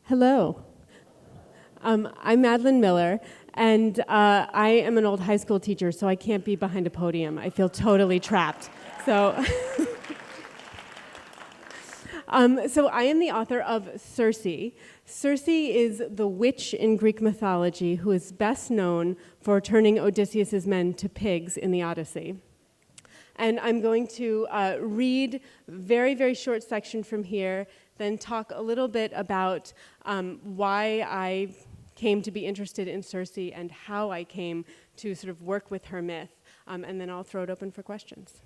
Hello. I'm Madeline Miller, and I am an old high school teacher, so I can't be behind a podium. I feel totally trapped. So, so I am the author of Circe. Circe is the witch in Greek mythology who is best known for turning Odysseus's men to pigs in the Odyssey. And I'm going to read a very, very short section from here, then talk a little bit about why I came to be interested in Circe and how I came to sort of work with her myth, and then I'll throw it open for questions.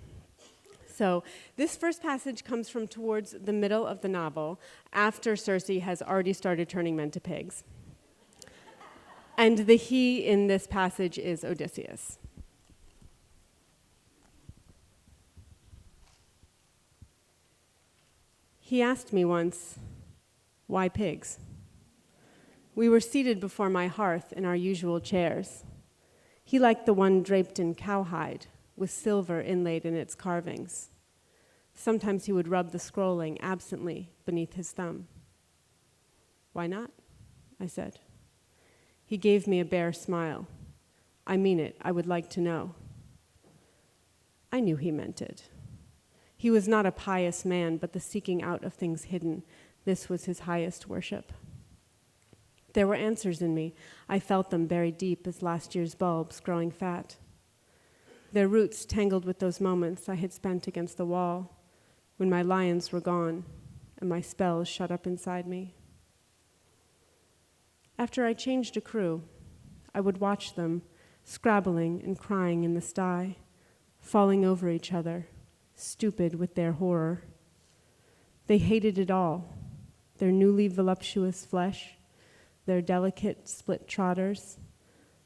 So this first passage comes from towards the middle of the novel, after Circe has already started turning men to pigs. And the he in this passage is Odysseus. He asked me once, "Why pigs?" We were seated before my hearth in our usual chairs. He liked the one draped in cowhide, with silver inlaid in its carvings. Sometimes he would rub the scrolling absently beneath his thumb. "Why not?" I said. He gave me a bare smile. "I mean it. I would like to know." I knew he meant it. He was not a pious man, but the seeking out of things hidden, this was his highest worship. There were answers in me. I felt them buried deep as last year's bulbs growing fat. Their roots tangled with those moments I had spent against the wall, when my lions were gone and my spells shut up inside me. After I changed a crew, I would watch them, scrabbling and crying in the sty, falling over each other, stupid with their horror. They hated it all, their newly voluptuous flesh, their delicate split trotters,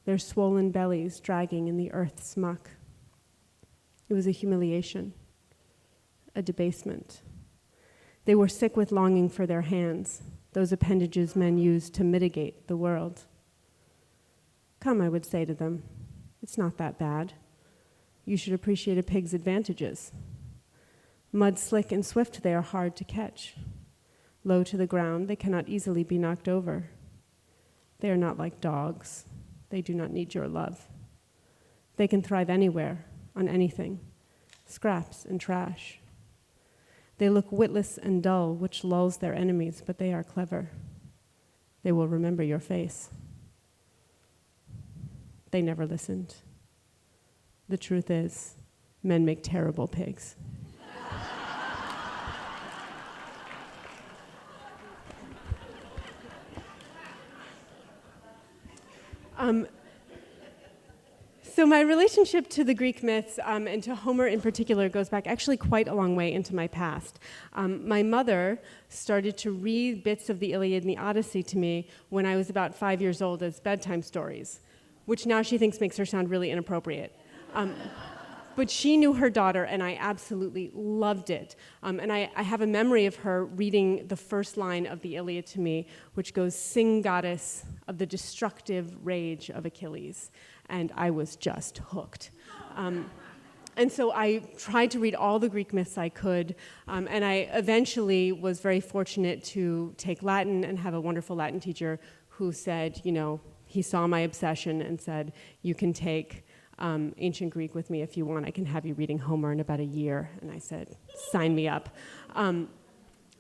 their swollen bellies dragging in the earth's muck. It was a humiliation, a debasement. They were sick with longing for their hands, those appendages men use to mitigate the world. "Come," I would say to them, "it's not that bad. You should appreciate a pig's advantages. Mud slick and swift, they are hard to catch. Low to the ground, they cannot easily be knocked over. They are not like dogs. They do not need your love. They can thrive anywhere, on anything, scraps and trash. They look witless and dull, which lulls their enemies, but they are clever. They will remember your face." They never listened. The truth is, men make terrible pigs. So my relationship to the Greek myths and to Homer in particular goes back actually quite a long way into my past. My mother started to read bits of the Iliad and the Odyssey to me when I was about 5 years old as bedtime stories, which now she thinks makes her sound really inappropriate. But she knew her daughter, and I absolutely loved it. And I have a memory of her reading the first line of the Iliad to me, which goes, "Sing, goddess, of the destructive rage of Achilles." And I was just hooked. And so I tried to read all the Greek myths I could, and I eventually was very fortunate to take Latin and have a wonderful Latin teacher who said, he saw my obsession and said, "You can take ancient Greek with me if you want. I can have you reading Homer in about a year." And I said, "Sign me up."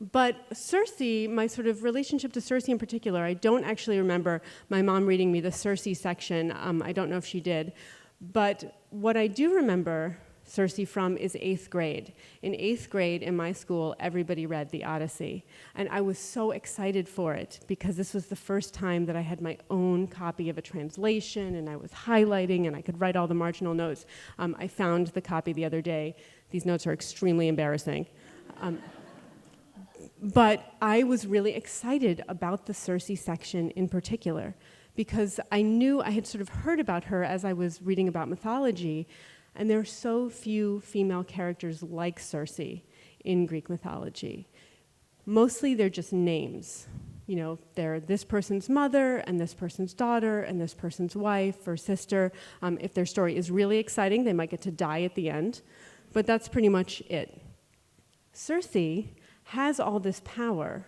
But Circe, my sort of relationship to Circe in particular, I don't actually remember my mom reading me the Circe section. I don't know if she did. But what I do remember Circe from is 8th grade. In 8th grade in my school, everybody read the Odyssey. And I was so excited for it because this was the first time that I had my own copy of a translation, and I was highlighting, and I could write all the marginal notes. I found the copy the other day. These notes are extremely embarrassing. But I was really excited about the Circe section in particular because I knew I had sort of heard about her as I was reading about mythology, and there are so few female characters like Circe in Greek mythology. Mostly they're just names. They're this person's mother and this person's daughter and this person's wife or sister. If their story is really exciting, they might get to die at the end, but that's pretty much it. Circe has all this power,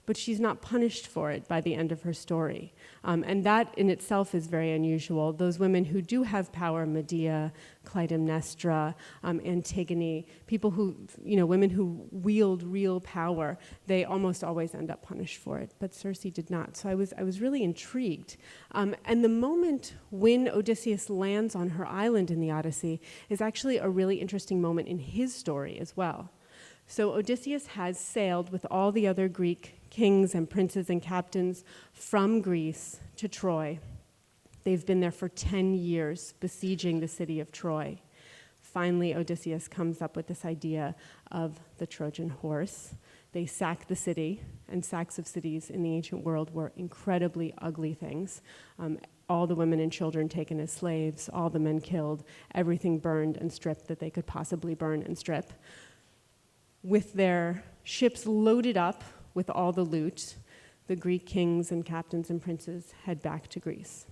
but she's not punished for it by the end of her story. And that in itself is very unusual. Those women who do have power, Medea, Clytemnestra, Antigone, people who, women who wield real power, they almost always end up punished for it, but Circe did not. So I was really intrigued. And the moment when Odysseus lands on her island in the Odyssey is actually a really interesting moment in his story as well. So Odysseus has sailed with all the other Greek kings and princes and captains from Greece to Troy. They've been there for 10 years, besieging the city of Troy. Finally, Odysseus comes up with this idea of the Trojan horse. They sack the city, and sacks of cities in the ancient world were incredibly ugly things. All the women and children taken as slaves, all the men killed, everything burned and stripped that they could possibly burn and strip. With their ships loaded up with all the loot, the Greek kings and captains and princes head back to Greece.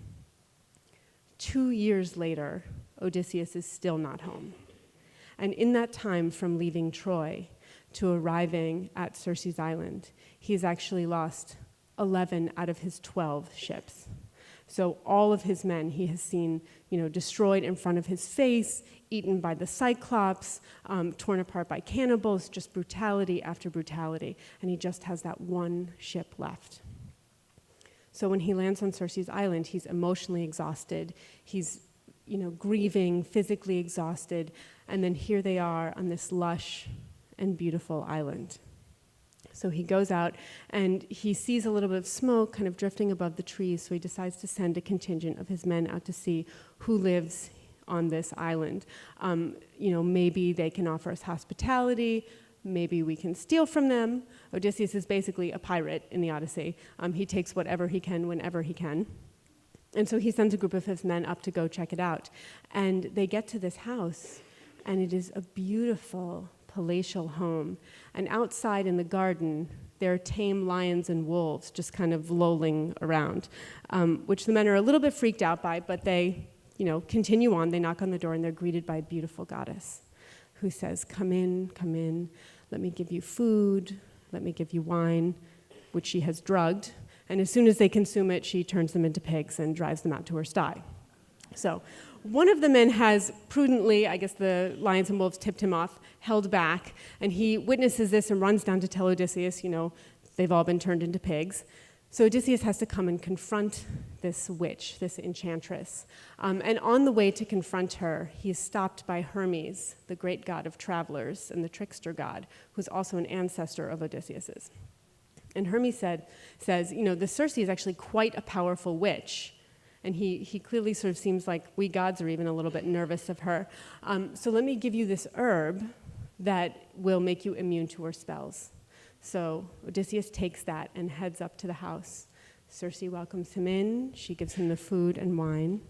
2 years later, Odysseus is still not home. And in that time from leaving Troy to arriving at Circe's island, he's actually lost 11 out of his 12 ships. So all of his men he has seen, destroyed in front of his face, eaten by the Cyclops, torn apart by cannibals, just brutality after brutality. And he just has that one ship left. So when he lands on Circe's island, he's emotionally exhausted. He's, grieving, physically exhausted. And then here they are on this lush and beautiful island. So he goes out and he sees a little bit of smoke kind of drifting above the trees, so he decides to send a contingent of his men out to see who lives on this island. Maybe they can offer us hospitality, maybe we can steal from them. Odysseus is basically a pirate in the Odyssey. He takes whatever he can whenever he can. And so he sends a group of his men up to go check it out. And they get to this house, and it is a beautiful palatial home. And outside in the garden, there are tame lions and wolves just kind of lolling around, which the men are a little bit freaked out by, but they, continue on. They knock on the door, and they're greeted by a beautiful goddess who says, come in, let me give you food, let me give you wine, which she has drugged. And as soon as they consume it, she turns them into pigs and drives them out to her sty. So one of the men has prudently, I guess the lions and wolves tipped him off, held back, and he witnesses this and runs down to tell Odysseus, they've all been turned into pigs. So Odysseus has to come and confront this witch, this enchantress. And on the way to confront her, he is stopped by Hermes, the great god of travelers and the trickster god, who's also an ancestor of Odysseus's. And Hermes says, the Circe is actually quite a powerful witch. And he clearly sort of seems like we gods are even a little bit nervous of her. So let me give you this herb that will make you immune to her spells. So Odysseus takes that and heads up to the house. Circe welcomes him in. She gives him the food and wine.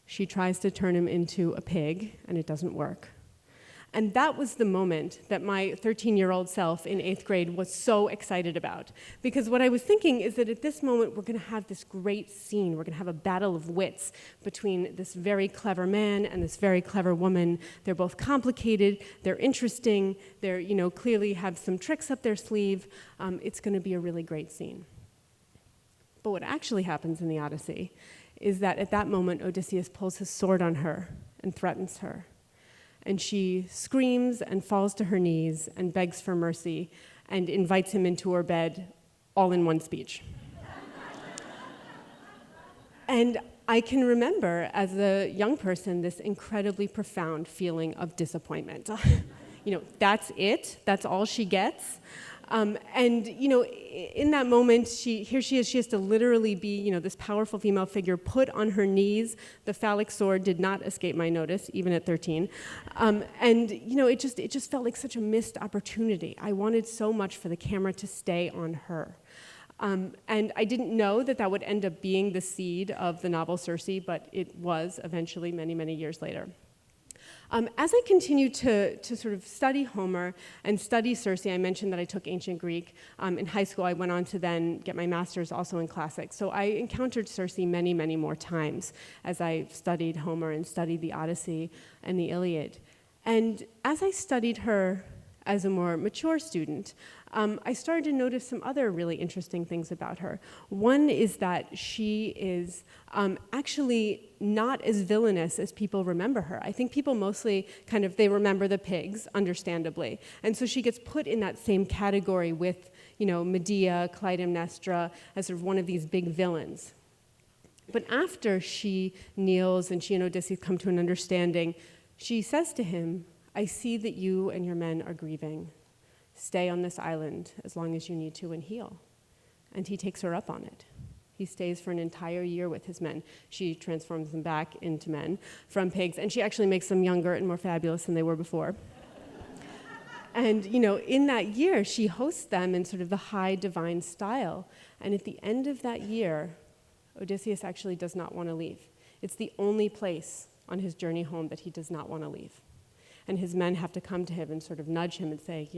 She tries to turn him into a pig, and it doesn't work. And that was the moment that my 13-year-old self in 8th grade was so excited about. Because what I was thinking is that at this moment, we're going to have this great scene. We're going to have a battle of wits between this very clever man and this very clever woman. They're both complicated. They're interesting. They're, clearly have some tricks up their sleeve. It's going to be a really great scene. But what actually happens in the Odyssey is that at that moment, Odysseus pulls his sword on her and threatens her. And she screams and falls to her knees and begs for mercy and invites him into her bed all in one speech. And I can remember as a young person this incredibly profound feeling of disappointment. That's it? That's all she gets? In that moment, she has to literally be, this powerful female figure put on her knees. The phallic sword did not escape my notice, even at 13. It just felt like such a missed opportunity. I wanted so much for the camera to stay on her. And I didn't know that would end up being the seed of the novel Circe, but it was eventually many, many years later. As I continued to sort of study Homer and study Circe, I mentioned that I took ancient Greek. In high school, I went on to then get my master's also in classics. So I encountered Circe many, many more times as I studied Homer and studied the Odyssey and the Iliad. And as I studied her as a more mature student, I started to notice some other really interesting things about her. One is that she is actually not as villainous as people remember her. I think people mostly they remember the pigs, understandably. And so she gets put in that same category with, Medea, Clytemnestra, as sort of one of these big villains. But after she kneels and she and Odysseus come to an understanding, she says to him, "I see that you and your men are grieving. Stay on this island as long as you need to and heal." And he takes her up on it. He stays for an entire year with his men. She transforms them back into men from pigs, and she actually makes them younger and more fabulous than they were before. And, in that year, she hosts them in sort of the high divine style. And at the end of that year, Odysseus actually does not want to leave. It's the only place on his journey home that he does not want to leave. And his men have to come to him and sort of nudge him and say,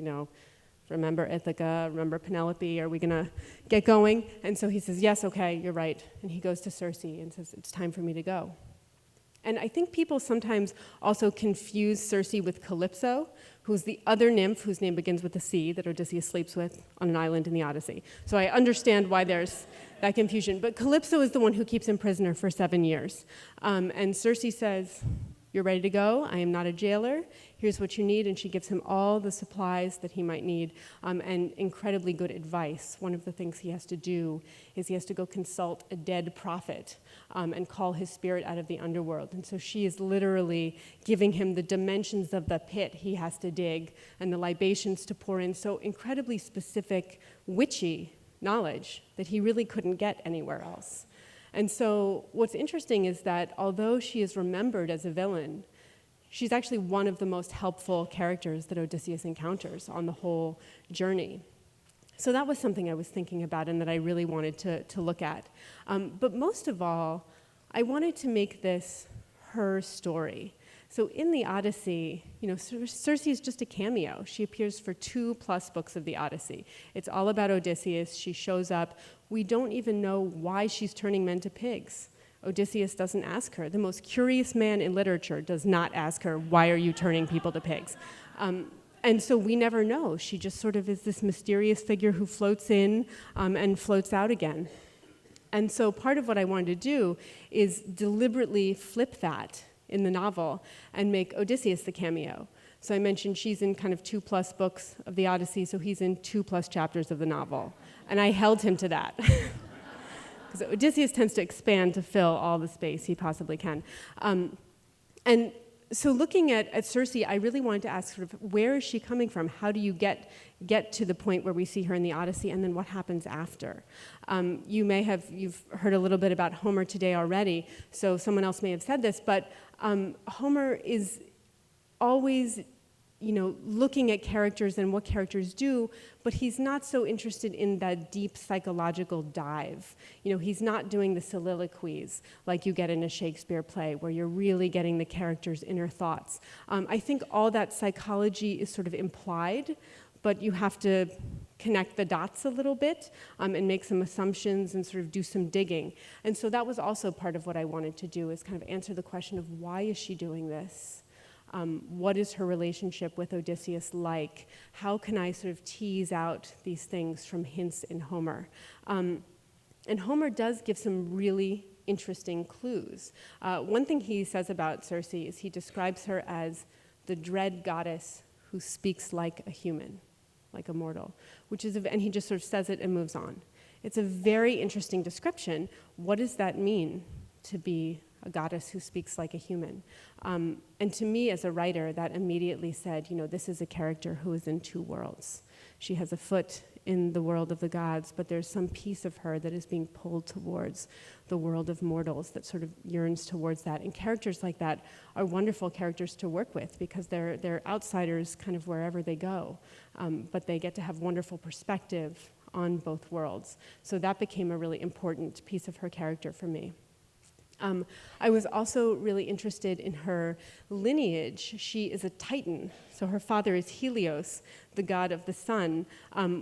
remember Ithaca, remember Penelope, are we going to get going? And so he says, yes, okay, you're right. And he goes to Circe and says, it's time for me to go. And I think people sometimes also confuse Circe with Calypso, who's the other nymph whose name begins with a C that Odysseus sleeps with on an island in the Odyssey. So I understand why there's that confusion. But Calypso is the one who keeps him prisoner for 7 years. And Circe says, "You're ready to go. I am not a jailer. Here's what you need." And she gives him all the supplies that he might need and incredibly good advice. One of the things he has to do is he has to go consult a dead prophet and call his spirit out of the underworld. And so she is literally giving him the dimensions of the pit he has to dig and the libations to pour in. So incredibly specific, witchy knowledge that he really couldn't get anywhere else. And so what's interesting is that although she is remembered as a villain, she's actually one of the most helpful characters that Odysseus encounters on the whole journey. So that was something I was thinking about and that I really wanted to look at. But most of all, I wanted to make this her story. So in the Odyssey, Circe is just a cameo. She appears for 2+ books of the Odyssey. It's all about Odysseus. She shows up. We don't even know why she's turning men to pigs. Odysseus doesn't ask her. The most curious man in literature does not ask her, "Why are you turning people to pigs?" And so we never know. She just sort of is this mysterious figure who floats in and floats out again. And so part of what I wanted to do is deliberately flip that in the novel and make Odysseus the cameo. So I mentioned she's in kind of 2+ books of the Odyssey, so he's in 2+ chapters of the novel. And I held him to that. Because Odysseus tends to expand to fill all the space he possibly can. And so looking at Circe, I really wanted to ask sort of, where is she coming from? How do you get to the point where we see her in the Odyssey, and then what happens after? You've heard a little bit about Homer today already, so someone else may have said this, but Homer is always looking at characters and what characters do, but he's not so interested in that deep psychological dive. He's not doing the soliloquies like you get in a Shakespeare play, where you're really getting the characters' inner thoughts. I think all that psychology is sort of implied, but you have to connect the dots a little bit and make some assumptions and sort of do some digging. And so that was also part of what I wanted to do, is kind of answer the question of why is she doing this? What is her relationship with Odysseus like? How can I sort of tease out these things from hints in Homer? And Homer does give some really interesting clues. One thing he says about Circe is he describes her as the dread goddess who speaks like a human, like a mortal, and he just sort of says it and moves on. It's a very interesting description. What does that mean to be a goddess who speaks like a human? And to me, as a writer, that immediately said, this is a character who is in two worlds. She has a foot in the world of the gods, but there's some piece of her that is being pulled towards the world of mortals, that sort of yearns towards that. And characters like that are wonderful characters to work with, because they're outsiders kind of wherever they go, but they get to have wonderful perspective on both worlds. So that became a really important piece of her character for me. I was also really interested in her lineage. She is a Titan, so her father is Helios, the god of the sun,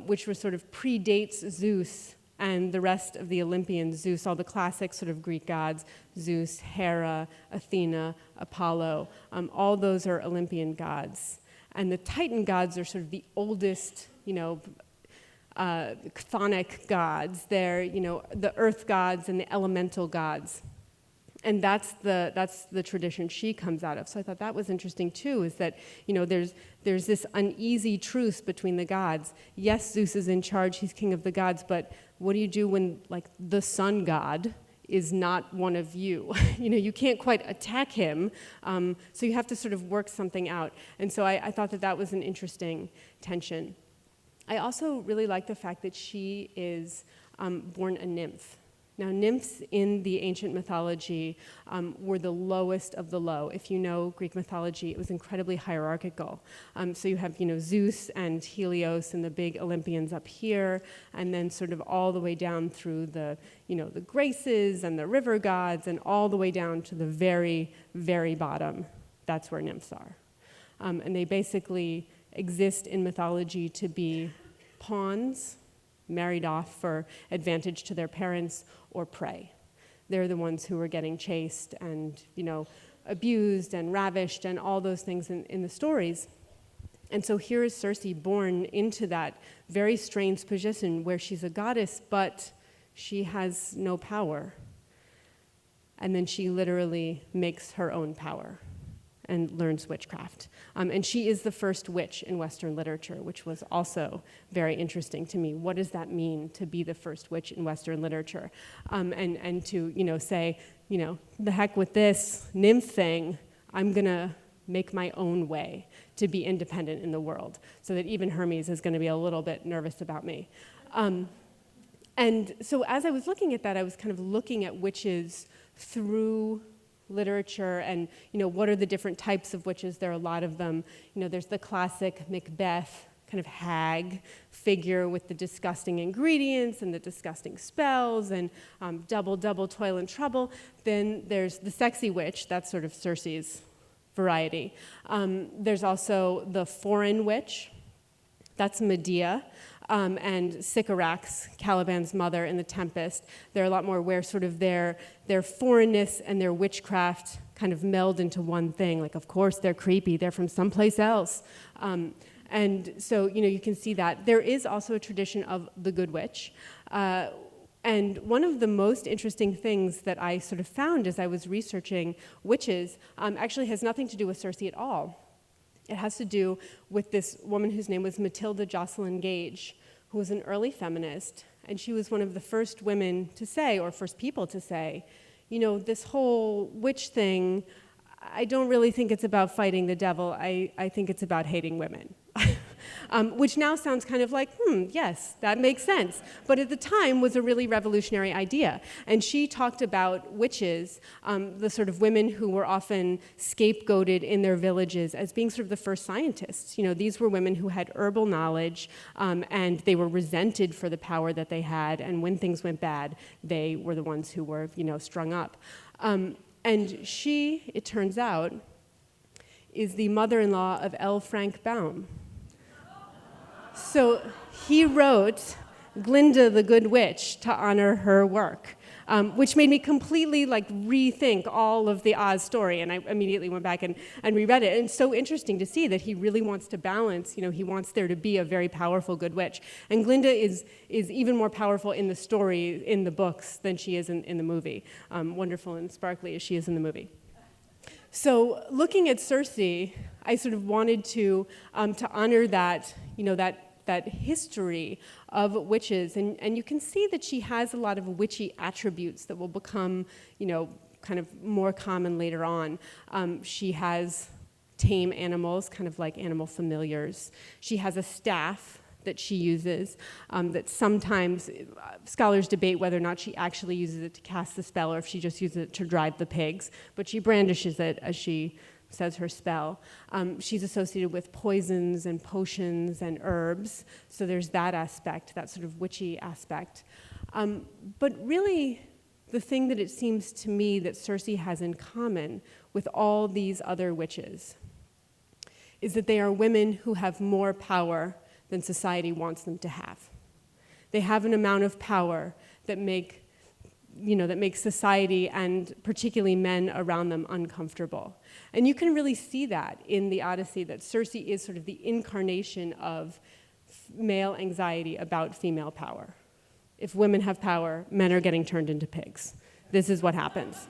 which was sort of predates Zeus and the rest of the Olympians. Zeus, all the classic sort of Greek gods, Zeus, Hera, Athena, Apollo, all those are Olympian gods. And the Titan gods are sort of the oldest, chthonic gods. They're, the earth gods and the elemental gods. And that's the tradition she comes out of. So I thought that was interesting too, is that, there's this uneasy truce between the gods. Yes, Zeus is in charge, he's king of the gods, but what do you do when, like, the sun god is not one of you? You can't quite attack him, so you have to sort of work something out. And so I thought that was an interesting tension. I also really like the fact that she is born a nymph. Now, nymphs in the ancient mythology were the lowest of the low. If you know Greek mythology, it was incredibly hierarchical. So you have, Zeus and Helios and the big Olympians up here, and then sort of all the way down through the, the Graces and the river gods, and all the way down to the very, very bottom. That's where nymphs are. And they basically exist in mythology to be pawns, married off for advantage to their parents, or prey. They're the ones who are getting chased and, abused and ravished and all those things in the stories. And so here is Circe born into that very strange position where she's a goddess, but she has no power. And then she literally makes her own power and learns witchcraft. And she is the first witch in Western literature, which was also very interesting to me. What does that mean to be the first witch in Western literature? And to, say, the heck with this nymph thing, I'm gonna make my own way to be independent in the world, so that even Hermes is gonna be a little bit nervous about me. And so as I was looking at that, I was kind of looking at witches through literature and, what are the different types of witches? There are a lot of them. There's the classic Macbeth kind of hag figure with the disgusting ingredients and the disgusting spells and double toil and trouble. Then there's the sexy witch, that's sort of Circe's variety. There's also the foreign witch, that's Medea. And Sycorax, Caliban's mother in The Tempest. They're a lot more where sort of their foreignness and their witchcraft kind of meld into one thing. Like, of course, they're creepy. They're from someplace else. And so, you can see that. There is also a tradition of the good witch. And one of the most interesting things that I sort of found as I was researching witches actually has nothing to do with Circe at all. It has to do with this woman whose name was Matilda Jocelyn Gage, who was an early feminist, and she was one of the first women to say, or first people to say, this whole witch thing, I don't really think it's about fighting the devil, I think it's about hating women. Which now sounds kind of like, yes, that makes sense. But at the time was a really revolutionary idea. And she talked about witches, the sort of women who were often scapegoated in their villages as being sort of the first scientists. These were women who had herbal knowledge, and they were resented for the power that they had. And when things went bad, they were the ones who were, strung up. And she, it turns out, is the mother-in-law of L. Frank Baum. So he wrote Glinda the Good Witch to honor her work, which made me completely rethink all of the Oz story. And I immediately went back and reread it. And it's so interesting to see that he really wants to balance, he wants there to be a very powerful good witch. And Glinda is even more powerful in the story, in the books, than she is in the movie. Wonderful and sparkly as she is in the movie. So looking at Circe, I sort of wanted to honor that, that history of witches. And you can see that she has a lot of witchy attributes that will become, kind of more common later on. She has tame animals, kind of like animal familiars. She has a staff that she uses, that sometimes scholars debate whether or not she actually uses it to cast the spell or if she just uses it to drive the pigs, but she brandishes it as she says her spell. She's associated with poisons and potions and herbs, so there's that aspect, that sort of witchy aspect. But really, the thing that it seems to me that Circe has in common with all these other witches is that they are women who have more power than society wants them to have. They have an amount of power that make that makes society and particularly men around them uncomfortable. And you can really see that in the Odyssey, that Circe is sort of the incarnation of male anxiety about female power. If women have power, men are getting turned into pigs. This is what happens.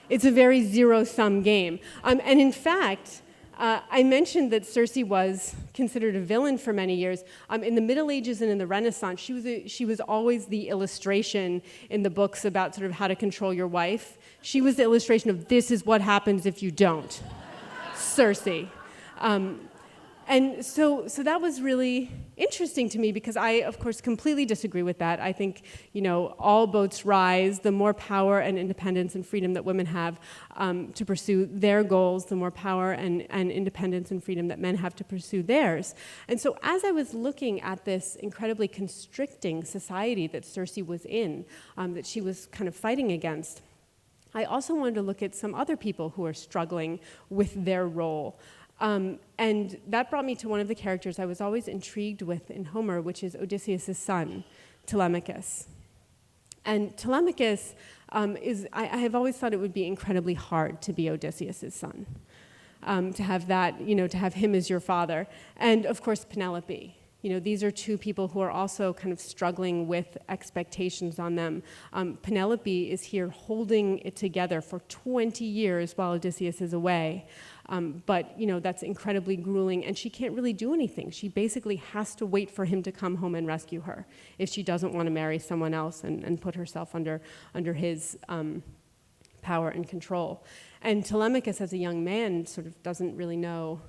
It's a very zero-sum game. And in fact, I mentioned that Circe was considered a villain for many years. In the Middle Ages and in the Renaissance, she was always the illustration in the books about sort of how to control your wife. She was the illustration of this is what happens if you don't. Circe. And so that was really interesting to me because I, of course, completely disagree with that. I think, all boats rise. The more power and independence and freedom that women have to pursue their goals, the more power and independence and freedom that men have to pursue theirs. And so as I was looking at this incredibly constricting society that Circe was in, that she was kind of fighting against, I also wanted to look at some other people who are struggling with their role. And that brought me to one of the characters I was always intrigued with in Homer, which is Odysseus' son, Telemachus. And Telemachus I have always thought it would be incredibly hard to be Odysseus' son, to have that, to have him as your father. And of course, Penelope. These are two people who are also kind of struggling with expectations on them. Penelope is here holding it together for 20 years while Odysseus is away. But that's incredibly grueling, and she can't really do anything. She basically has to wait for him to come home and rescue her if she doesn't want to marry someone else and put herself under his power and control. And Telemachus, as a young man, sort of doesn't really know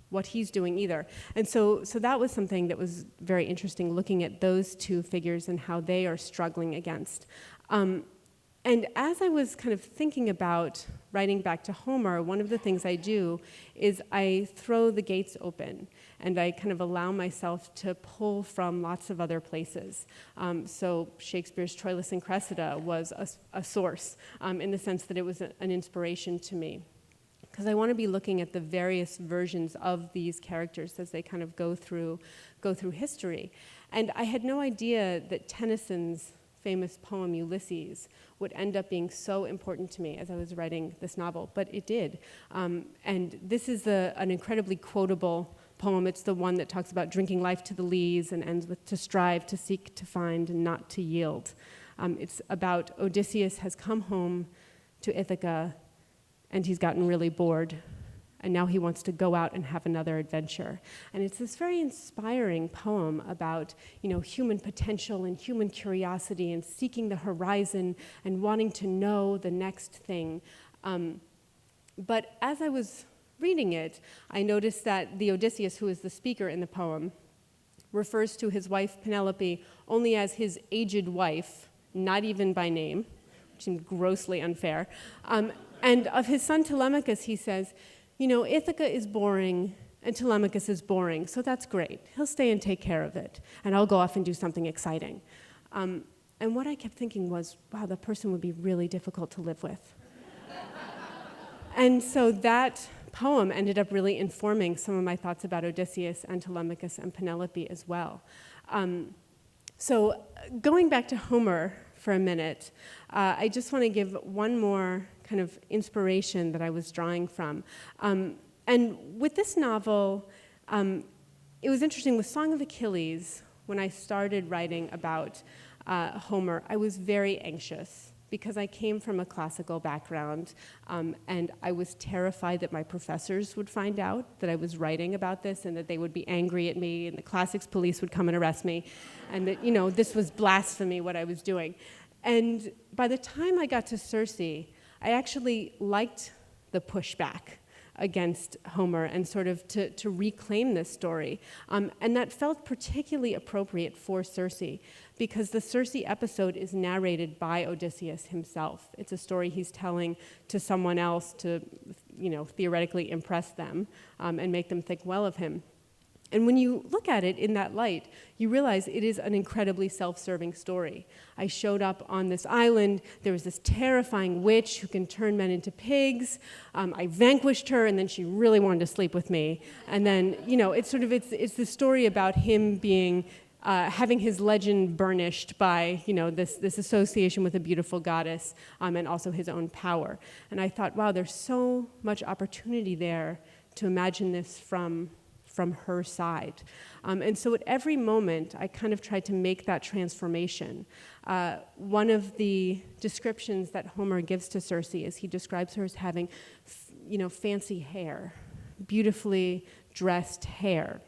what he's doing either. And so that was something that was very interesting, looking at those two figures and how they are struggling against. And as I was kind of thinking about writing back to Homer, one of the things I do is I throw the gates open and I kind of allow myself to pull from lots of other places. So Shakespeare's Troilus and Cressida was a source in the sense that it was an inspiration to me. Because I want to be looking at the various versions of these characters as they kind of go through history. And I had no idea that Tennyson's famous poem Ulysses would end up being so important to me as I was writing this novel, but it did. And this is an incredibly quotable poem. It's the one that talks about drinking life to the lees and ends with to strive, to seek, to find, and not to yield. It's about Odysseus has come home to Ithaca and he's gotten really bored. And now he wants to go out and have another adventure. And it's this very inspiring poem about, human potential and human curiosity and seeking the horizon and wanting to know the next thing. But as I was reading it, I noticed that the Odysseus, who is the speaker in the poem, refers to his wife Penelope only as his aged wife, not even by name, which seemed grossly unfair. And of his son Telemachus, he says, Ithaca is boring and Telemachus is boring, so that's great. He'll stay and take care of it, and I'll go off and do something exciting. And what I kept thinking was, wow, that person would be really difficult to live with. And so that poem ended up really informing some of my thoughts about Odysseus and Telemachus and Penelope as well. So going back to Homer for a minute, I just want to give one more kind of inspiration that I was drawing from. And with this novel, it was interesting. With Song of Achilles, when I started writing about Homer, I was very anxious because I came from a classical background, and I was terrified that my professors would find out that I was writing about this and that they would be angry at me and the classics police would come and arrest me, and that, this was blasphemy, what I was doing. And by the time I got to Circe, I actually liked the pushback against Homer and sort of to reclaim this story. And that felt particularly appropriate for Circe because the Circe episode is narrated by Odysseus himself. It's a story he's telling to someone else to, theoretically impress them and make them think well of him. And when you look at it in that light, you realize it is an incredibly self-serving story. I showed up on this island. There was this terrifying witch who can turn men into pigs. I vanquished her, and then she really wanted to sleep with me. And then, it's the story about him being having his legend burnished by, this association with a beautiful goddess, and also his own power. And I thought, wow, there's so much opportunity there to imagine this from her side. And so at every moment, I kind of tried to make that transformation. One of the descriptions that Homer gives to Circe is he describes her as having, fancy hair, beautifully dressed hair.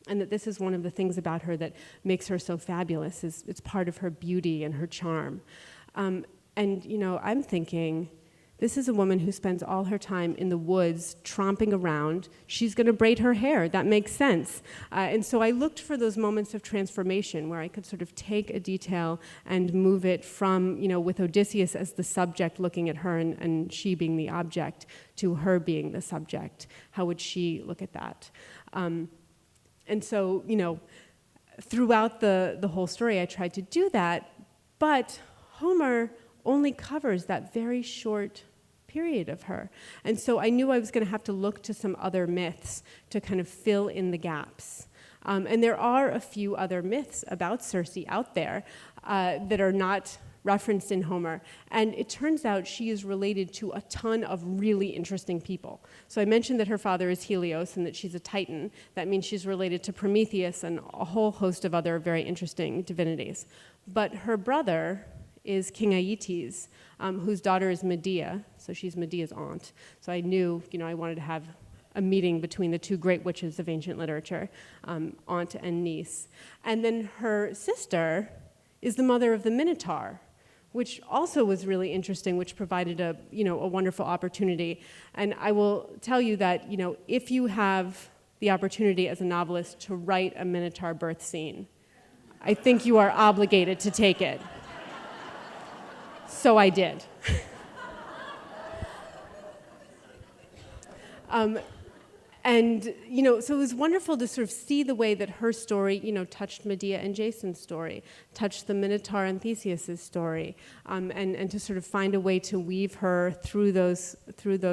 And that this is one of the things about her that makes her so fabulous, is it's part of her beauty and her charm. And I'm thinking, this is a woman who spends all her time in the woods tromping around. She's going to braid her hair. That makes sense. And so I looked for those moments of transformation where I could sort of take a detail and move it from, with Odysseus as the subject looking at her and she being the object, to her being the subject. How would she look at that? And so, throughout the whole story, I tried to do that, but Homer only covers that very short period of her. And so I knew I was going to have to look to some other myths to kind of fill in the gaps. And there are a few other myths about Circe out there that are not referenced in Homer. And it turns out she is related to a ton of really interesting people. So I mentioned that her father is Helios and that she's a Titan. That means she's related to Prometheus and a whole host of other very interesting divinities. But her brother is King Aeetes, whose daughter is Medea, so she's Medea's aunt. So I knew, I wanted to have a meeting between the two great witches of ancient literature, aunt and niece. And then her sister is the mother of the Minotaur, which also was really interesting, which provided a wonderful opportunity. And I will tell you that, if you have the opportunity as a novelist to write a Minotaur birth scene, I think you are obligated to take it. So I did. And, so it was wonderful to sort of see the way that her story, touched Medea and Jason's story, touched the Minotaur and Theseus' story, and to sort of find a way to weave her through those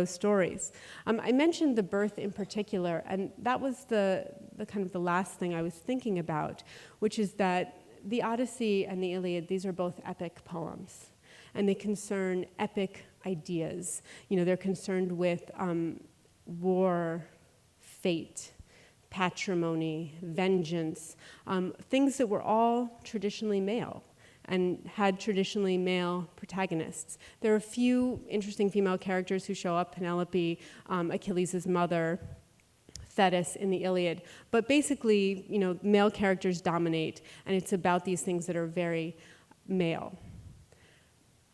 stories. I mentioned the birth in particular, and that was the kind of the last thing I was thinking about, which is that the Odyssey and the Iliad, these are both epic poems, and they concern epic ideas. They're concerned with war, fate, patrimony, vengeance, things that were all traditionally male and had traditionally male protagonists. There are a few interesting female characters who show up: Penelope, Achilles' mother, Thetis in the Iliad. But basically, male characters dominate, and it's about these things that are very male.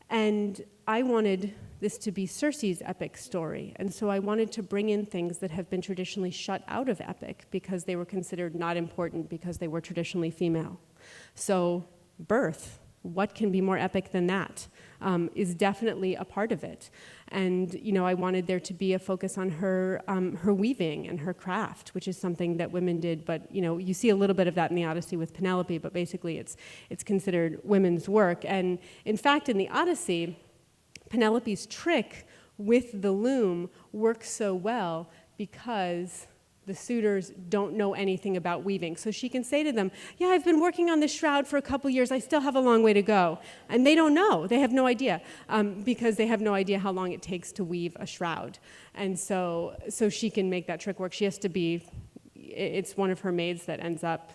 And I wanted this to be Circe's epic story, and so I wanted to bring in things that have been traditionally shut out of epic because they were considered not important because they were traditionally female. So birth, what can be more epic than that, is definitely a part of it. And I wanted there to be a focus on her weaving and her craft, which is something that women did. But you see a little bit of that in the Odyssey with Penelope, but basically it's considered women's work. And in fact, in the Odyssey, Penelope's trick with the loom works so well because the suitors don't know anything about weaving. So she can say to them, yeah, I've been working on this shroud for a couple years. I still have a long way to go. And they don't know. They have no idea because they have no idea how long it takes to weave a shroud. And so she can make that trick work. She has to be, it's one of her maids that ends up,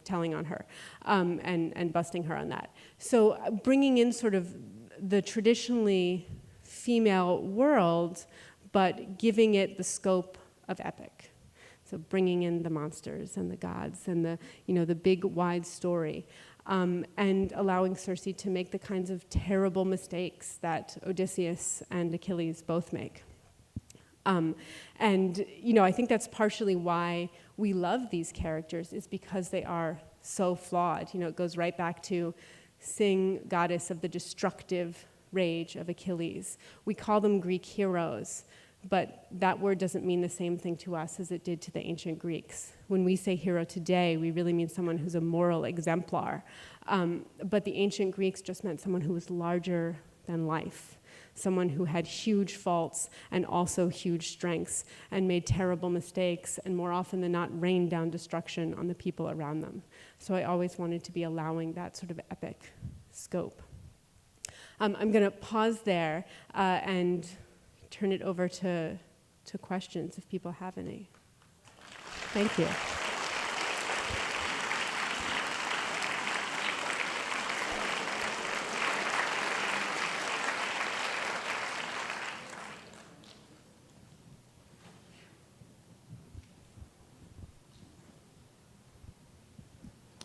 telling on her and busting her on that. So bringing in sort of the traditionally female world, but giving it the scope of epic. So bringing in the monsters and the gods and the big wide story, and allowing Circe to make the kinds of terrible mistakes that Odysseus and Achilles both make. And I think that's partially why we love these characters, is because they are so flawed. It goes right back to sing goddess of the destructive rage of Achilles. We call them Greek heroes, but that word doesn't mean the same thing to us as it did to the ancient Greeks. When we say hero today, we really mean someone who's a moral exemplar. But the ancient Greeks just meant someone who was larger than life, someone who had huge faults and also huge strengths, and made terrible mistakes, and more often than not rained down destruction on the people around them. So I always wanted to be allowing that sort of epic scope. I'm going to pause there and turn it over to questions if people have any. Thank you.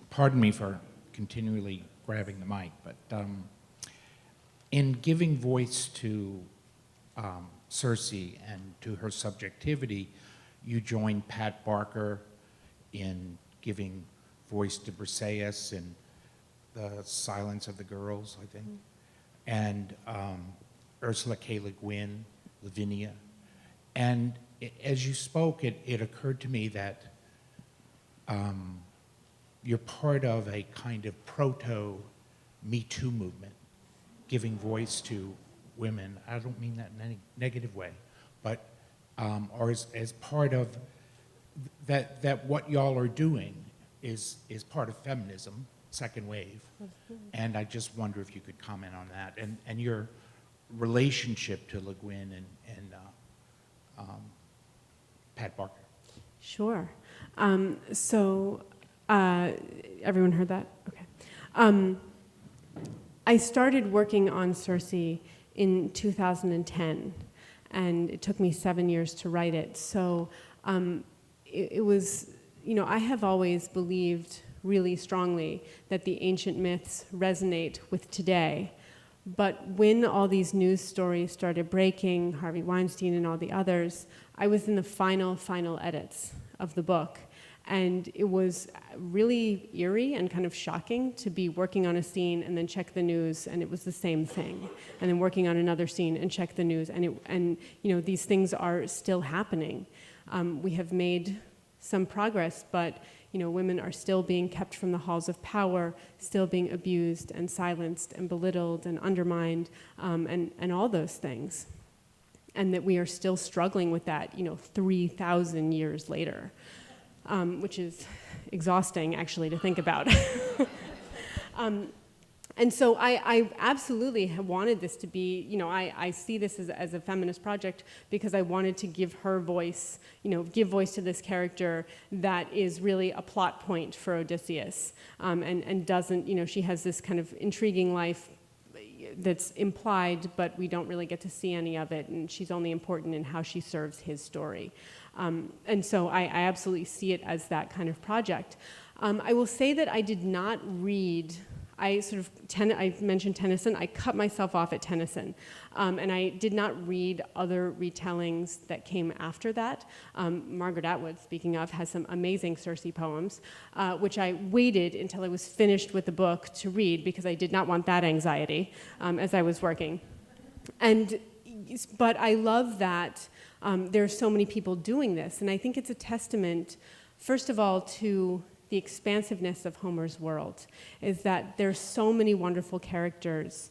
Pardon me for continually grabbing the mic, but in giving voice to Cersei and to her subjectivity, you joined Pat Barker in giving voice to Briseis in The Silence of the Girls, I think, and Ursula K. Le Guin, Lavinia. And as you spoke, it occurred to me that you're part of a kind of proto-Me Too movement, giving voice to women. I don't mean that in any negative way, but or as part of that what y'all are doing is part of feminism, second wave. And I just wonder if you could comment on that and your relationship to Le Guin and Pat Barker. Sure. Everyone heard that? Okay. I started working on Circe in 2010, and it took me 7 years to write it. So it was, I have always believed really strongly that the ancient myths resonate with today. But when all these news stories started breaking, Harvey Weinstein and all the others, I was in the final edits of the book. And it was really eerie and kind of shocking to be working on a scene and then check the news, and it was the same thing. And then working on another scene and check the news, and these things are still happening. We have made some progress, but women are still being kept from the halls of power, still being abused and silenced and belittled and undermined, and all those things. And that we are still struggling with that, 3,000 years later. Which is exhausting, actually, to think about. And so I absolutely have wanted this to be, I see this as a feminist project because I wanted to give her voice, give voice to this character that is really a plot point for Odysseus, and doesn't, she has this kind of intriguing life that's implied, but we don't really get to see any of it, and she's only important in how she serves his story. And so I absolutely see it as that kind of project. I will say that I did not read, I mentioned Tennyson, I cut myself off at Tennyson, and I did not read other retellings that came after that. Margaret Atwood, speaking of, has some amazing Circe poems, which I waited until I was finished with the book to read because I did not want that anxiety as I was working. But I love that there are so many people doing this, and I think it's a testament, first of all, to the expansiveness of Homer's world, is that there's so many wonderful characters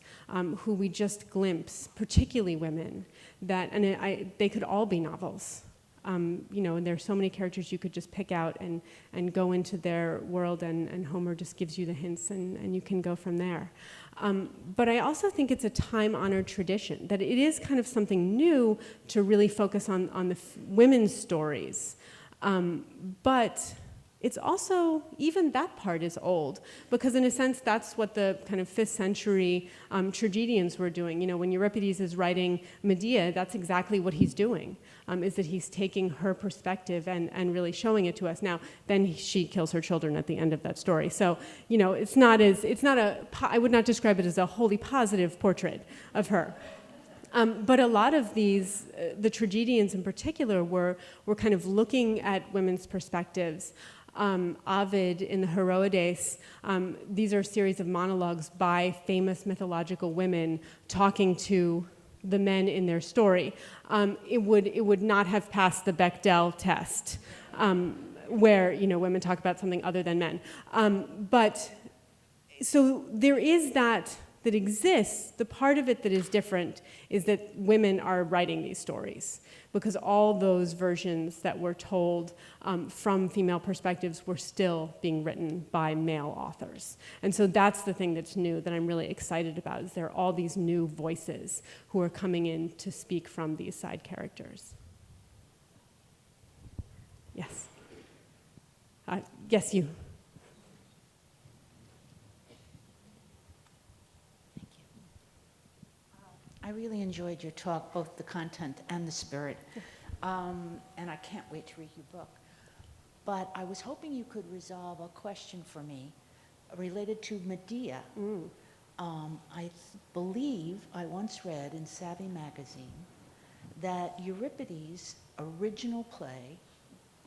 who we just glimpse, particularly women, and they could all be novels. And there's so many characters you could just pick out and go into their world, and Homer just gives you the hints, and you can go from there. But I also think it's a time-honored tradition, that it is kind of something new to really focus on the women's stories. But it's also, even that part is old, because in a sense that's what the kind of 5th century tragedians were doing. When Euripides is writing Medea, that's exactly what he's doing, is that he's taking her perspective and really showing it to us. Now, then she kills her children at the end of that story. So, I would not describe it as a wholly positive portrait of her. But a lot of these, the tragedians in particular, were kind of looking at women's perspectives. Ovid in the Heroides, these are a series of monologues by famous mythological women talking to the men in their story. It would not have passed the Bechdel test, where women talk about something other than men. But so there is that that exists, the part of it that is different is that women are writing these stories, because all those versions that were told from female perspectives were still being written by male authors. And so that's the thing that's new that I'm really excited about, is there are all these new voices who are coming in to speak from these side characters. Yes. Yes, you. I really enjoyed your talk, both the content and the spirit, and I can't wait to read your book. But I was hoping you could resolve a question for me related to Medea. Believe I once read in Savvy magazine that Euripides' original play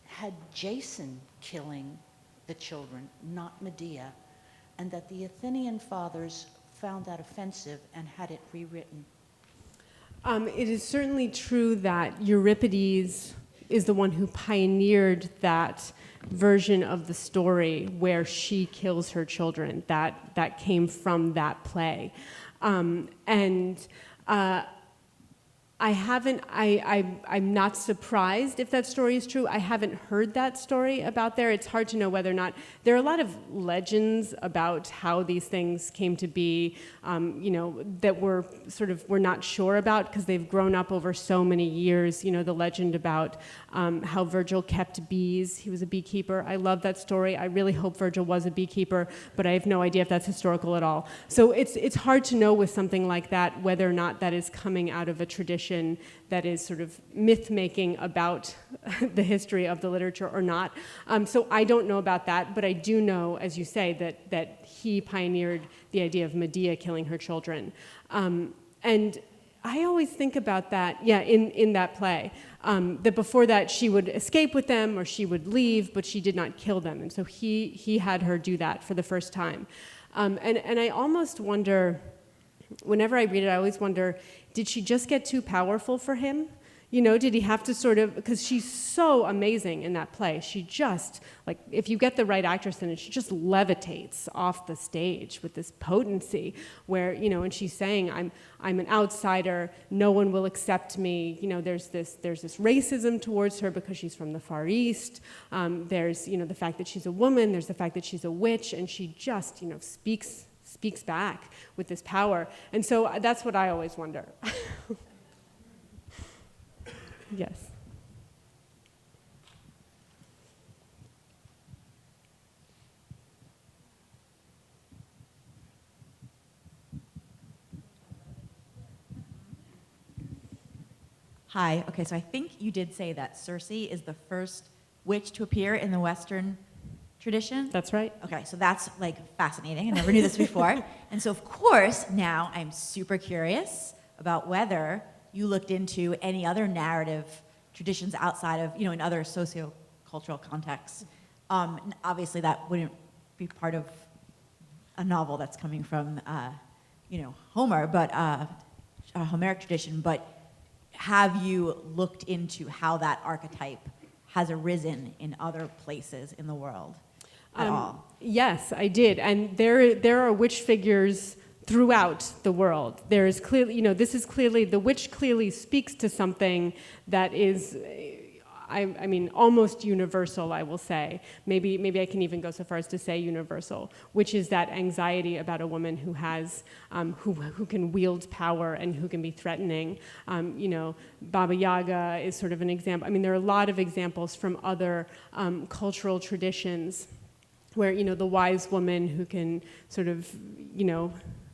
had Jason killing the children, not Medea, and that the Athenian fathers found that offensive and had it rewritten. It is certainly true that Euripides is the one who pioneered that version of the story where she kills her children. That came from that play. I'm not surprised if that story is true. I haven't heard that story about there. It's hard to know whether or not. There are a lot of legends about how these things came to be, that we're not sure about because they've grown up over so many years. The legend about how Virgil kept bees. He was a beekeeper. I love that story. I really hope Virgil was a beekeeper, but I have no idea if that's historical at all. So it's hard to know with something like that whether or not that is coming out of a tradition that is sort of myth-making about the history of the literature or not. So I don't know about that, but I do know, as you say, that he pioneered the idea of Medea killing her children. And I always think about that, in that play, that before that she would escape with them or she would leave, but she did not kill them. And so he had her do that for the first time. And I almost wonder, whenever I read it, I always wonder, did she just get too powerful for him? Did he have to sort of, because she's so amazing in that play. She just, if you get the right actress in it, she just levitates off the stage with this potency where, and she's saying, I'm an outsider, no one will accept me. There's this racism towards her because she's from the Far East. There's, the fact that she's a woman, there's the fact that she's a witch, and she just, speaks back with this power. And so that's what I always wonder. Yes. Hi. Okay, so I think you did say that Circe is the first witch to appear in the Western tradition? That's right. Okay, so that's fascinating. I never knew this before. And so of course, now I'm super curious about whether you looked into any other narrative traditions outside of, in other socio-cultural contexts. Obviously that wouldn't be part of a novel that's coming from, Homer, but a Homeric tradition, but have you looked into how that archetype has arisen in other places in the world at all? Yes, I did. And there are witch figures throughout the world. There is clearly, this is clearly, the witch clearly speaks to something that is, I mean, almost universal, I will say. Maybe I can even go so far as to say universal, which is that anxiety about a woman who has, who can wield power and who can be threatening. Baba Yaga is sort of an example. I mean, there are a lot of examples from other cultural traditions where, the wise woman who can sort of,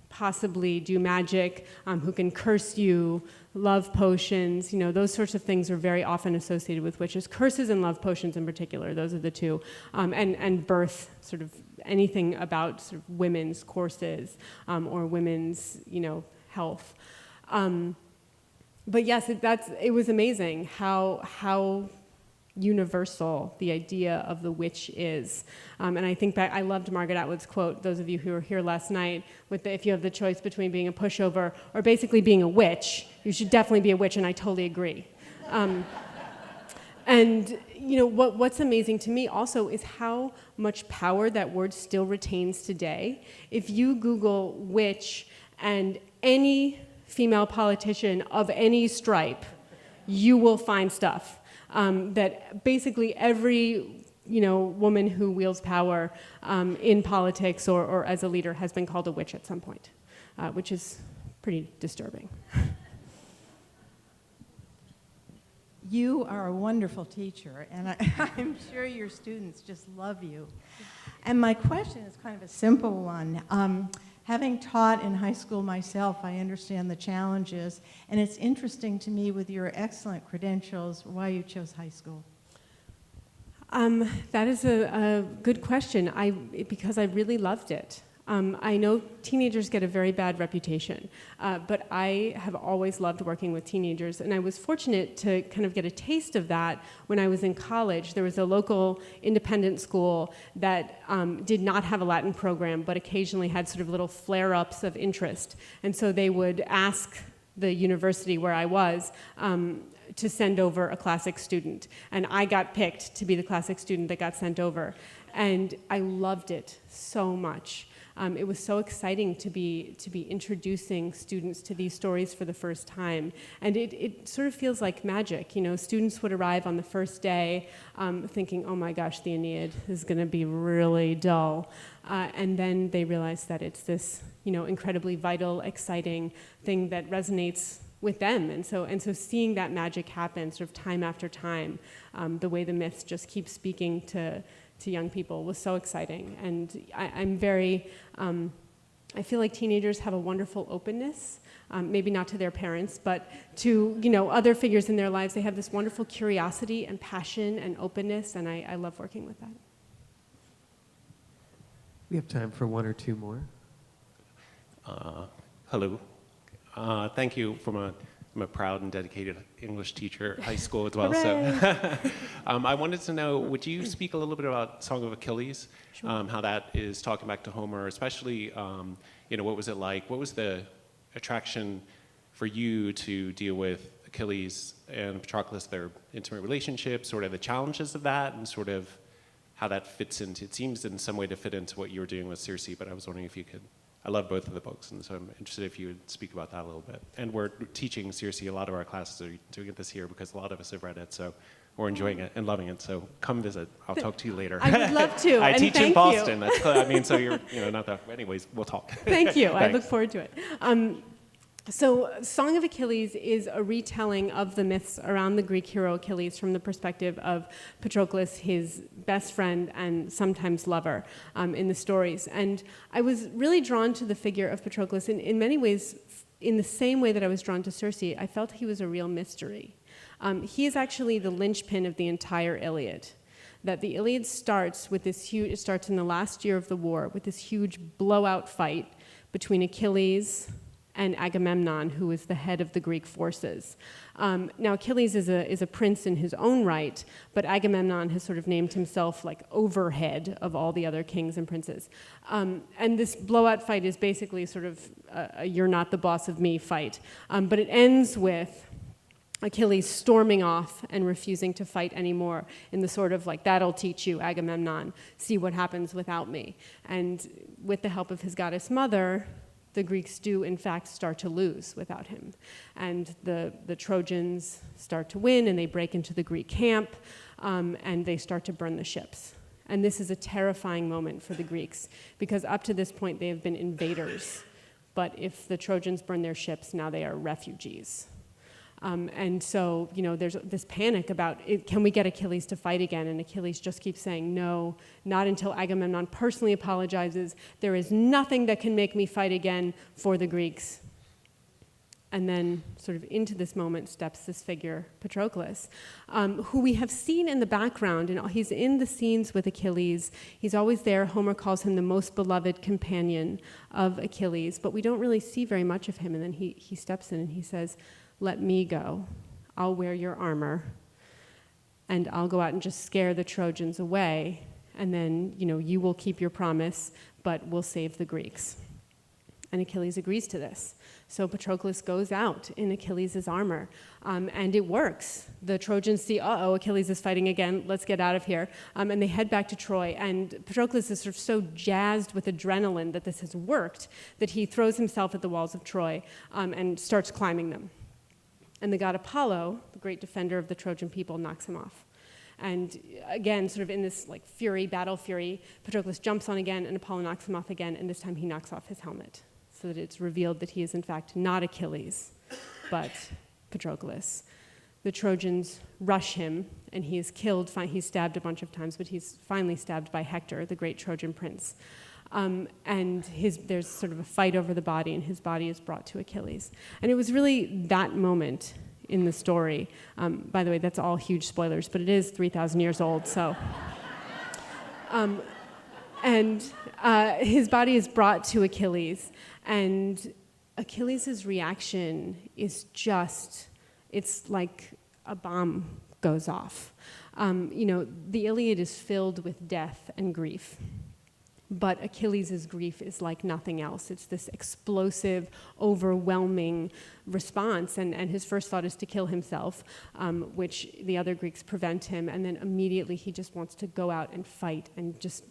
possibly do magic, who can curse you, love potions, those sorts of things are very often associated with witches. Curses and love potions in particular, those are the two. And birth, sort of anything about sort of women's courses or women's, health. But yes, it was amazing how universal the idea of the witch is. And I think back, I loved Margaret Atwood's quote, those of you who were here last night, with if you have the choice between being a pushover or basically being a witch, you should definitely be a witch, and I totally agree. And what's amazing to me also is how much power that word still retains today. If you Google witch and any female politician of any stripe, you will find stuff that basically every woman who wields power in politics or as a leader has been called a witch at some point, which is pretty disturbing. You are a wonderful teacher, and I'm sure your students just love you. And my question is kind of a simple one. Having taught in high school myself, I understand the challenges, and it's interesting to me with your excellent credentials why you chose high school. That is a good question. Because I really loved it. I know teenagers get a very bad reputation, but I have always loved working with teenagers, and I was fortunate to kind of get a taste of that when I was in college. There was a local independent school that did not have a Latin program, but occasionally had sort of little flare-ups of interest, and so they would ask the university where I was to send over a classic student, and I got picked to be the classic student that got sent over, and I loved it so much. It was so exciting to be introducing students to these stories for the first time. And it sort of feels like magic. Students would arrive on the first day thinking, oh my gosh, the Aeneid is going to be really dull. And then they realize that it's this incredibly vital, exciting thing that resonates with them. And so seeing that magic happen sort of time after time, the way the myths just keep speaking to young people was so exciting. And I'm very, I feel like teenagers have a wonderful openness, maybe not to their parents, but to other figures in their lives. They have this wonderful curiosity and passion and openness, and I love working with that. We have time for one or two more. Hello. Thank you. I'm a proud and dedicated English teacher at high school as well. So I wanted to know, would you speak a little bit about Song of Achilles, Sure. how that is talking back to Homer, especially, what was it like? What was the attraction for you to deal with Achilles and Patroclus, their intimate relationship, sort of the challenges of that, and sort of how that fits into, it seems in some way to fit into what you were doing with Circe, but I was wondering if you could. I love both of the books, and so I'm interested if you would speak about that a little bit. And we're teaching Circe, a lot of our classes are doing this here because a lot of us have read it, so we're enjoying it and loving it. So come visit. I'll talk to you later. I would love to. I and teach thank in Boston. You. That's so you're not that. Anyways, we'll talk. Thank you. I Thanks. look forward to it. So Song of Achilles is a retelling of the myths around the Greek hero Achilles from the perspective of Patroclus, his best friend and sometimes lover in the stories. And I was really drawn to the figure of Patroclus in many ways, in the same way that I was drawn to Circe. I felt he was a real mystery. He is actually the linchpin of the entire Iliad. That the Iliad starts with this huge, it starts in the last year of the war with this huge blowout fight between Achilles and Agamemnon, who is the head of the Greek forces. Now, Achilles is a prince in his own right, but Agamemnon has sort of named himself like overhead of all the other kings and princes. And this blowout fight is basically sort of a you're not the boss of me fight. But it ends with Achilles storming off and refusing to fight anymore in the sort of like, that'll teach you, Agamemnon, see what happens without me. And with the help of his goddess mother, the Greeks do, in fact, start to lose without him. And the Trojans start to win, and they break into the Greek camp, and they start to burn the ships. And this is a terrifying moment for the Greeks, because up to this point, they have been invaders. But if the Trojans burn their ships, now they are refugees. And so, there's this panic about, can we get Achilles to fight again? And Achilles just keeps saying, no, not until Agamemnon personally apologizes. There is nothing that can make me fight again for the Greeks. And then sort of into this moment steps this figure, Patroclus, who we have seen in the background. And he's in the scenes with Achilles. He's always there. Homer calls him the most beloved companion of Achilles. But we don't really see very much of him. And then he steps in and he says, let me go. I'll wear your armor, and I'll go out and just scare the Trojans away, and then, you will keep your promise, but we'll save the Greeks. And Achilles agrees to this. So Patroclus goes out in Achilles' armor, and it works. The Trojans see, uh-oh, Achilles is fighting again, let's get out of here. And they head back to Troy, and Patroclus is sort of so jazzed with adrenaline that this has worked that he throws himself at the walls of Troy and starts climbing them. And the god Apollo, the great defender of the Trojan people, knocks him off. And again, sort of in this like fury, battle fury, Patroclus jumps on again, and Apollo knocks him off again, and this time he knocks off his helmet, so that it's revealed that he is in fact not Achilles, but Patroclus. The Trojans rush him, and he is killed. He's stabbed a bunch of times, but he's finally stabbed by Hector, the great Trojan prince. And there's sort of a fight over the body, and his body is brought to Achilles. And it was really that moment in the story. By the way, that's all huge spoilers, but it is 3,000 years old, so. His body is brought to Achilles, and Achilles' reaction is it's like a bomb goes off. The Iliad is filled with death and grief, but Achilles' grief is like nothing else. It's this explosive, overwhelming response, and his first thought is to kill himself, which the other Greeks prevent him, and then immediately he just wants to go out and fight and just,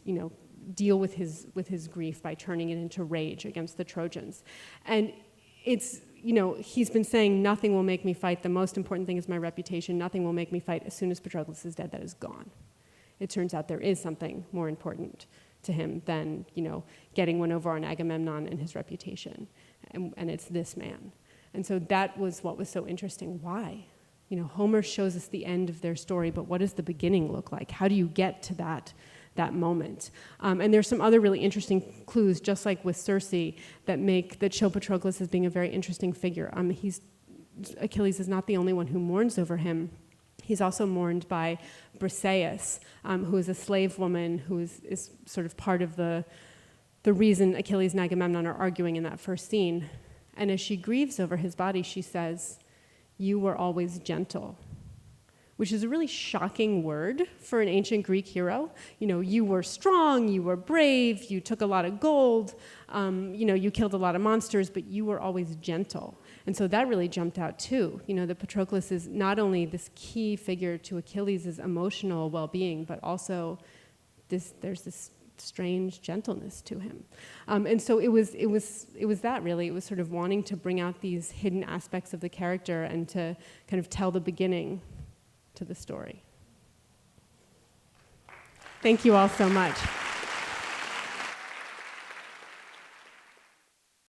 deal with his grief by turning it into rage against the Trojans. And it's, he's been saying, nothing will make me fight. The most important thing is my reputation. Nothing will make me fight. As soon as Patroclus is dead, that is gone. It turns out there is something more important to him than, getting one over on Agamemnon and his reputation. And it's this man. And so that was what was so interesting. Why? Homer shows us the end of their story, but what does the beginning look like? How do you get to that moment? And there's some other really interesting clues, just like with Circe, that show Patroclus as being a very interesting figure. Achilles is not the only one who mourns over him. He's also mourned by Briseis, who is a slave woman who is sort of part of the reason Achilles and Agamemnon are arguing in that first scene. And as she grieves over his body, she says, "You were always gentle," which is a really shocking word for an ancient Greek hero. You were strong, you were brave, you took a lot of gold, you killed a lot of monsters, but you were always gentle. And so that really jumped out too. That Patroclus is not only this key figure to Achilles' emotional well-being, but also there's this strange gentleness to him. And so it was that really. It was sort of wanting to bring out these hidden aspects of the character and to kind of tell the beginning to the story. Thank you all so much.